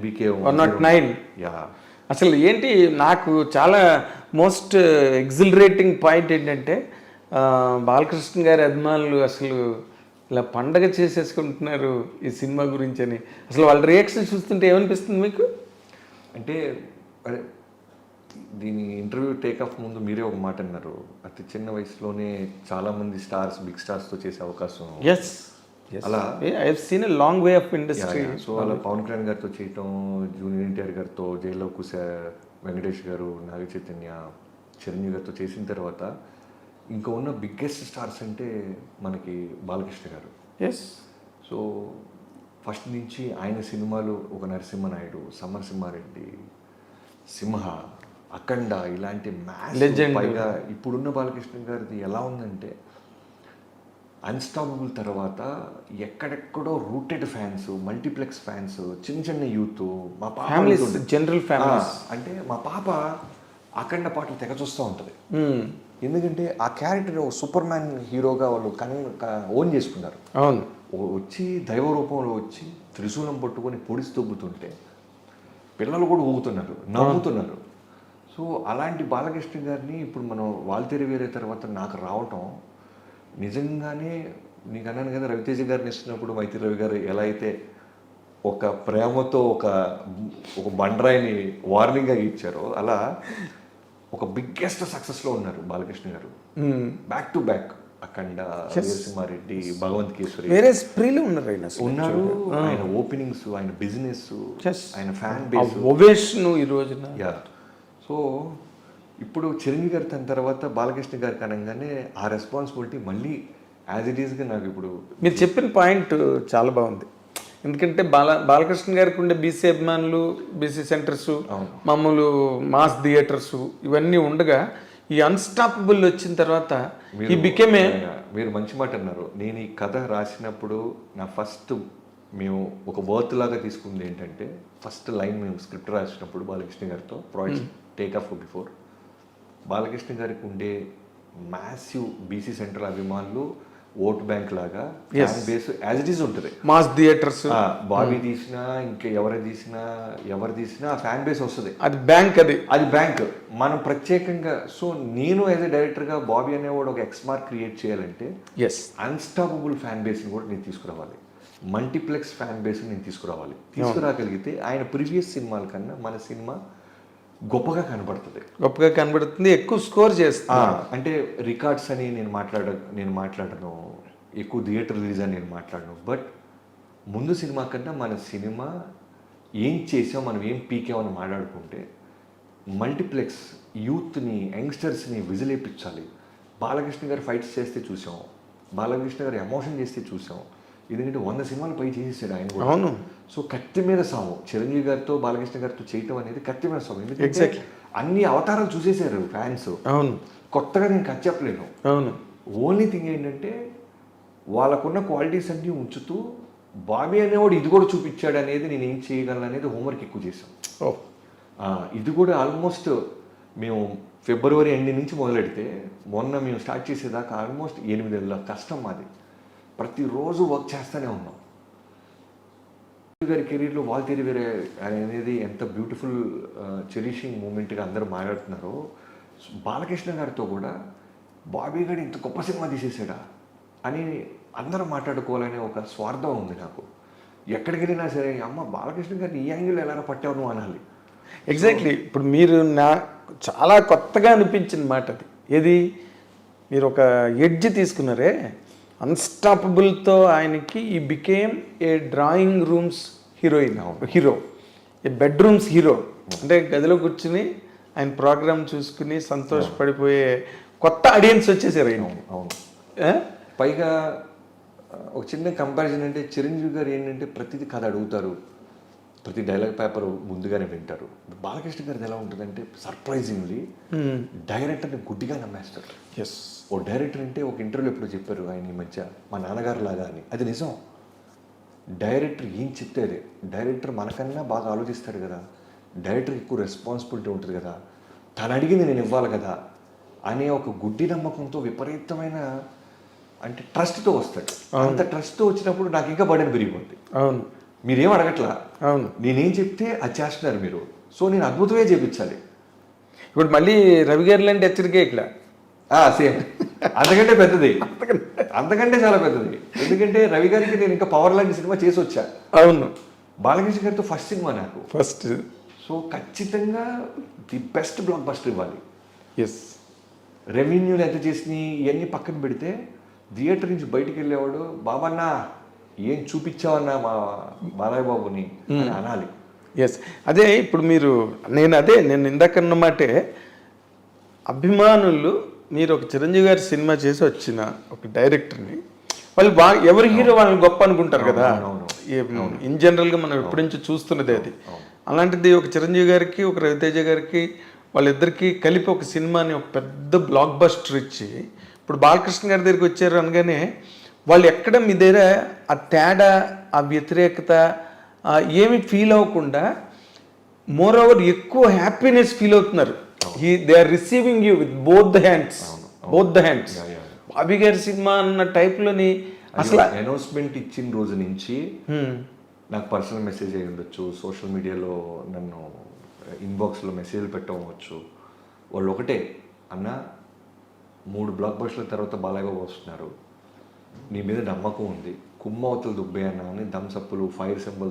VK 109. Yeah. అసలు ఏంటి నాకు చాలా మోస్ట్ ఎగ్జిలరేటింగ్ పాయింట్ ఏంటంటే బాలకృష్ణ గారి అభిమానులు అసలు ఇలా పండగ చేసేసుకుంటున్నారు ఈ సినిమా గురించి అని. అసలు వాళ్ళ రియాక్షన్ చూస్తుంటే ఏమనిపిస్తుంది మీకు? అంటే అదే దీని ఇంటర్వ్యూ టేక్ ఆఫ్ ముందు మీరే ఒక మాట అన్నారు, అతి చిన్న వయసులోనే చాలామంది స్టార్స్ బిగ్ స్టార్స్తో చేసే అవకాశం. ఎస్, అలా I have seen a long way of industry. So అలా పవన్ కళ్యాణ్ గారితో చేయటం, జూనియర్ ఎన్టీఆర్ గారితో, జైల్లో కూసే వెంకటేష్ గారు, నాగ చైతన్య, చిరంజీవి గారితో చేసిన తర్వాత ఇంకా ఉన్న బిగ్గెస్ట్ స్టార్స్ అంటే మనకి బాలకృష్ణ గారు. ఎస్. సో ఫస్ట్ నుంచి ఆయన సినిమాలు ఒక నరసింహనాయుడు, సమరసింహారెడ్డి, సింహ, అఖండ ఇలాంటి మ్యాచ్. పైగా ఇప్పుడున్న బాలకృష్ణ గారిది ఎలా ఉందంటే అన్స్టాపబుల్ తర్వాత ఎక్కడెక్కడో రూటెడ్ ఫ్యాన్స్, మల్టీప్లెక్స్ ఫ్యాన్స్, చిన్న చిన్న యూత్, మా పాప జనరల్ ఫ్యామిలీస్. అంటే మా పాప అఖండ పాటలు తెగ చూస్తూ ఉంటుంది. ఎందుకంటే ఆ క్యారెక్టర్ సూపర్ మ్యాన్ హీరోగా వాళ్ళు ఓన్ చేసుకున్నారు. అవును. వచ్చి దైవ రూపంలో వచ్చి త్రిశూలం పట్టుకొని పొడిసి తొబ్బుతుంటే పిల్లలు కూడా ఊగుతున్నారు, నవ్వుతున్నారు. సో అలాంటి బాలకృష్ణ గారిని ఇప్పుడు మనం వాల్తేరి వేరే తర్వాత నాకు రావటం నిజంగానే, నీకు అన్నాను కదా రవితేజ గారిని ఇస్తున్నప్పుడు మైత్రి రవి గారు ఎలా అయితే ఒక ప్రేమతో ఒక బండరాయిని వార్నింగ్గా ఇచ్చారో, అలా ఒక బిగ్గెస్ట్ సక్సెస్లో ఉన్నారు బాలకృష్ణ గారు. బ్యాక్ టు బ్యాక్ అఖండ, వీరసింహారెడ్డి, భగవంత్ కేసరి, వేరే స్ప్రీలు ఉన్నారు ఉన్నారు. ఆయన ఓపెనింగ్స్, ఆయన బిజినెస్, ఆయన ఫ్యాన్ బేస్, ఓవేషన్ ఈ రోజున. యా. సో ఇప్పుడు చిరంజీవి గారి తన తర్వాత బాలకృష్ణ గారికి అనగానే ఆ రెస్పాన్సిబిలిటీ మళ్ళీ యాజ్ ఇట్ ఈస్గా నాకు ఇప్పుడు మీరు చెప్పిన పాయింట్ చాలా బాగుంది. ఎందుకంటే బాలకృష్ణ గారికి ఉండే బీసీ అభిమానులు, బీసీ సెంటర్స్, మామూలు మాస్ థియేటర్స్ ఇవన్నీ ఉండగా ఈ అన్స్టాపబుల్ వచ్చిన తర్వాత ఈ బికేమే. మీరు మంచి మాట అన్నారు. నేను ఈ కథ రాసినప్పుడు నా ఫస్ట్ మేము ఒక వర్త్ లాగా తీసుకుంది ఏంటంటే, ఫస్ట్ లైన్ మేము స్క్రిప్ట్ రాసినప్పుడు బాలకృష్ణ గారితో project take off before, Balakrishna గారికి ఉండే మ్యాసివ్ బీసీ సెంటర్ అభిమానులు ఓట్ బ్యాంక్ లాగా fan base as it is ఉంటుంది. మాస్ థియేటర్స్ బాబీ తీసినా ఇంకా ఎవరు తీసినా ఆ ఫ్యాన్ బేస్ వస్తుంది. అది బ్యాంక్, అది బ్యాంక్. మనం ప్రత్యేకంగా, సో నేను యాజ్ ఎ డైరెక్టర్గా బాబీ అనేవాడు ఒక ఎక్స్మార్క్ క్రియేట్ చేయాలంటే అన్స్టాపబుల్ ఫ్యాన్ బేస్ని కూడా నేను తీసుకురావాలి, మల్టీప్లెక్స్ ఫ్యాన్ బేస్ని నేను తీసుకురాగలిగితే ఆయన ప్రీవియస్ సినిమాల కన్నా మన సినిమా గొప్పగా కనబడుతుంది, ఎక్కువ స్కోర్ చేస్తా. అంటే రికార్డ్స్ అని నేను మాట్లాడను, ఎక్కువ థియేటర్ రిలీజ్ అని నేను మాట్లాడను. బట్ ముందు సినిమా కన్నా మన సినిమా ఏం చేసాం, మనం ఏం పీకామని మాట్లాడుకుంటే మల్టీప్లెక్స్ యూత్ని, యంగ్స్టర్స్ని విజిలేపించాలి. బాలకృష్ణ గారు ఫైట్స్ చేస్తే చూసాం, బాలకృష్ణ గారు ఎమోషన్ చేస్తే చూసాం. ఎందుకంటే 100 సినిమాలు పై చేసేసాడు ఆయన కూడా. అవును. సో కత్తి మీద సాము చిరంజీవి గారితో బాలకృష్ణ గారితో చేయటం అనేది కత్తి మీద సాము. ఎందుకంటే అన్ని అవతారాలు చూసేశారు ఫ్యాన్స్. అవును. కొత్తగా నేను కథ చెప్పలేను. అవును. ఓన్లీ థింగ్ ఏంటంటే వాళ్ళకున్న క్వాలిటీస్ అన్నీ ఉంచుతూ బాబీ అనేవాడు ఇది కూడా చూపించాడు అనేది, నేను ఏం చేయగలను అనేది హోంవర్క్ ఎక్కువ చేశాం. ఇది కూడా ఆల్మోస్ట్ మేము ఫిబ్రవరి ఎండ్ నుంచి మొదలెడితే మొన్న మేము స్టార్ట్ చేసేదాకా ఆల్మోస్ట్ 8 నెలల కష్టం మాది. ప్రతిరోజు వర్క్ చేస్తూనే ఉన్నాం. గారి కెరీర్లో వాల్తేరి వేరే అనేది ఎంత బ్యూటిఫుల్ చెరిషింగ్ మూమెంట్గా అందరూ మాట్లాడుతున్నారో, బాలకృష్ణ గారితో కూడా బాబీ గారు ఇంత గొప్ప సినిమా తీసేసాడా అని అందరూ మాట్లాడుకోవాలనే ఒక స్వార్థం ఉంది నాకు. ఎక్కడికి వెళ్ళినా సరే అమ్మ బాలకృష్ణ గారిని ఈ యాంగిల్ ఎలా పట్టావు నువ్వు అనాలి. ఎగ్జాక్ట్లీ. ఇప్పుడు మీరు చాలా కొత్తగా అనిపించిన మాట అది. ఏది, మీరు ఒక ఎడ్జ్ తీసుకున్నారే అన్స్టాపబుల్తో. ఆయనకి he became a drawing rooms hero, A bedrooms hero. అంటే గదిలో కూర్చుని ఆయన ప్రోగ్రామ్ చూసుకుని సంతోషపడిపోయే కొత్త ఆడియన్స్ వచ్చేసారు ఆయన. అవును. పైగా ఒక చిన్న కంపారిజన్ అంటే చిరంజీవి గారు ఏంటంటే ప్రతిదీ కథ అడుగుతారు, ప్రతి డైలాగ్ పేపర్ ముందుగానే వింటారు. బాలకృష్ణ గారిది ఎలా ఉంటుందంటే సర్ప్రైజింగ్లీ డైరెక్టర్ని గుడ్డిగా నమ్మేస్తారు. ఓ డైరెక్టర్ అంటే ఒక ఇంటర్వ్యూలో ఎప్పుడు చెప్పారు ఆయన ఈ మధ్య, మా నాన్నగారు లాగా అని. అది నిజం. డైరెక్టర్ ఏం చెప్తే అదే. డైరెక్టర్ మనకన్నా బాగా ఆలోచిస్తాడు కదా, డైరెక్టర్కి ఎక్కువ రెస్పాన్సిబిలిటీ ఉంటుంది కదా, తను అడిగింది నేను ఇవ్వాలి కదా అనే ఒక గుడ్డి నమ్మకంతో విపరీతమైన అంటే ట్రస్ట్తో వస్తాడు. అంత ట్రస్ట్తో వచ్చినప్పుడు నాకు ఇంకా బర్డెన్ పెరిగిపోద్ది. అవును. మీరేం అడగట్లా, అవును. నేనేం చెప్తే అది చేస్తున్నారు మీరు. సో నేను అద్భుతమే చేపించాలి. ఇప్పుడు మళ్ళీ రవి గారు లాంటి హెచ్చరికే ఇక్కడ. సేమ్ అంతకంటే పెద్దది, అంతకంటే చాలా పెద్దది. ఎందుకంటే రవి గారికి నేను ఇంకా పవర్ లాంటి సినిమా చేసి వచ్చా. అవును. బాలకృష్ణ గారితో ఫస్ట్ సినిమా నాకు. ఫస్ట్. సో ఖచ్చితంగా ది బెస్ట్ బ్లాక్ బస్టర్ ఇవ్వాలి. ఎస్. రెవెన్యూలు ఎంత చేసినాయి ఇవన్నీ పక్కన పెడితే థియేటర్ నుంచి బయటికి వెళ్ళేవాడు బాబన్నా ఏం చూపించావన్నా మా బాలయ్య బాబుని అని అనాలి. ఎస్. అదే ఇప్పుడు నేను ఇందాక అన్నమాటే, అభిమానులు మీరు ఒక చిరంజీవి గారి సినిమా చేసి వచ్చిన ఒక డైరెక్టర్ని వాళ్ళు ఎవరి హీరో వాళ్ళని గొప్ప అనుకుంటారు కదా. ఇన్ జనరల్గా మనం ఎప్పటి నుంచి చూస్తున్నది అది. అలాంటిది ఒక చిరంజీవి గారికి ఒక రవితేజ గారికి వాళ్ళిద్దరికీ కలిపి ఒక సినిమాని ఒక పెద్ద బ్లాక్ బస్టర్ ఇచ్చి ఇప్పుడు బాలకృష్ణ గారి దగ్గరికి వచ్చారు అనగానే వాళ్ళు ఎక్కడ మీ దగ్గర ఆ తేడా, ఆ వ్యతిరేకత ఏమి ఫీల్ అవ్వకుండా మోర్ ఓవర్ ఎక్కువ హ్యాపీనెస్ ఫీల్ అవుతున్నారు. They are receiving you with both the hands. Bobby గారి సినిమా అన్న టైప్లోని అసలు అనౌన్స్మెంట్ ఇచ్చిన రోజు నుంచి నాకు పర్సనల్ మెసేజ్ అయ్యి ఉండొచ్చు, సోషల్ మీడియాలో నన్ను ఇన్బాక్స్లో మెసేజ్లు పెట్టవచ్చు. వాళ్ళు ఒకటే, అన్న 3 బ్లాక్ బస్టర్ల తర్వాత బాలయ్య బాబు వస్తున్నారు, నీ మీద నమ్మకం ఉంది, కుమ్మవతలు దుబ్బే అన్న అని థమ్స్ అప్లు, ఫైర్ సింబల్